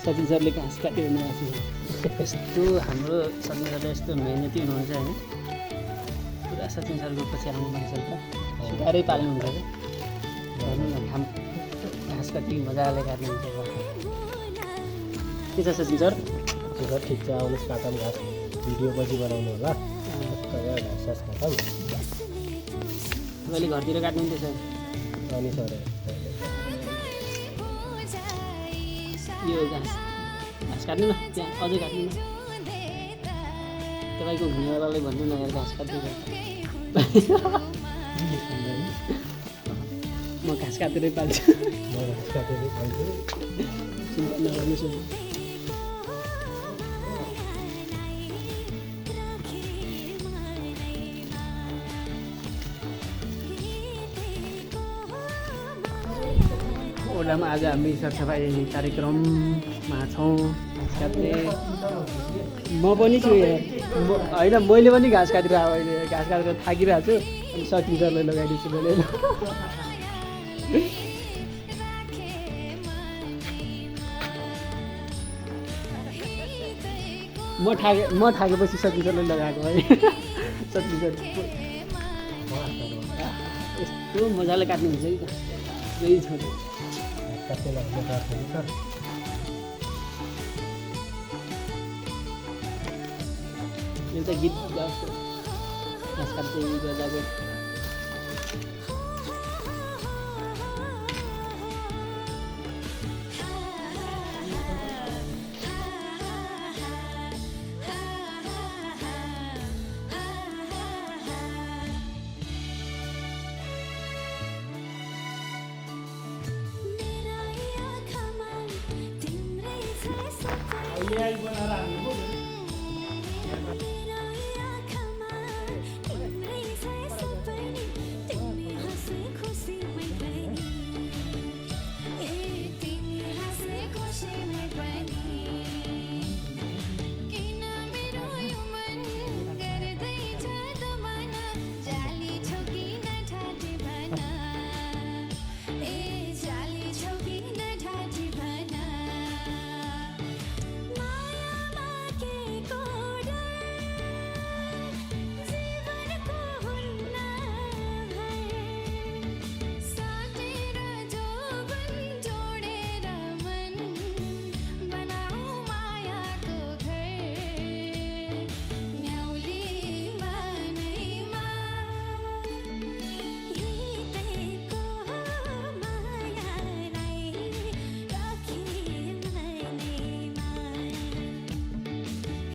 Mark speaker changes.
Speaker 1: सचिन सरले घाँस काटिरहनु भएको छ। यस्तो हाम्रो सचिन सरले यस्तो मेहनती हुनुहुन्छ होइन। पुरा सचिन सरको पछि आउने मान्छेहरू त सुधारै पाल्नुहुन्छ क्या। हेर्नु न घाम घाँस कति मजाले काट्नुहुन्छ। के छ सचिन सर?
Speaker 2: ठिक छ, आउनुहोस् काटौँ घाँस। भिडियो पछि बनाउनु होला। घाँस काटौँ।
Speaker 1: तपाईँले घरतिर काट्नुहुन्थ्यो सर?
Speaker 2: अनि सर
Speaker 1: यो घाँस काट्नु न, त्यहाँ अझै काट्नु न। तपाईँको हुनेवालालाई भन्नु न यार घाँस काट्नु। म घाँस काटेरै पाल्छु।
Speaker 2: म घाँस काटेरै खान्छु।
Speaker 1: चिन्ता नगर्नुहोस् न। ओडामा आज हामी सरसफाइ कार्यक्रममा छौँ। घाँस काट्ने म पनि छु यहाँ होइन, मैले पनि घाँस काटिरहेको अहिले। घाँस काटेर थाकिरहेको छु। अनि सचिन सरलाई लगाइदिन्छु मैले। म थाकेपछि सचिन सरले लगाएको है। सचिन सर यस्तो मजाले काट्नुहुन्छ कि त्यही छोड्यो। एउटा गीत गाउँछु घाँस काट्दै गर्दाको।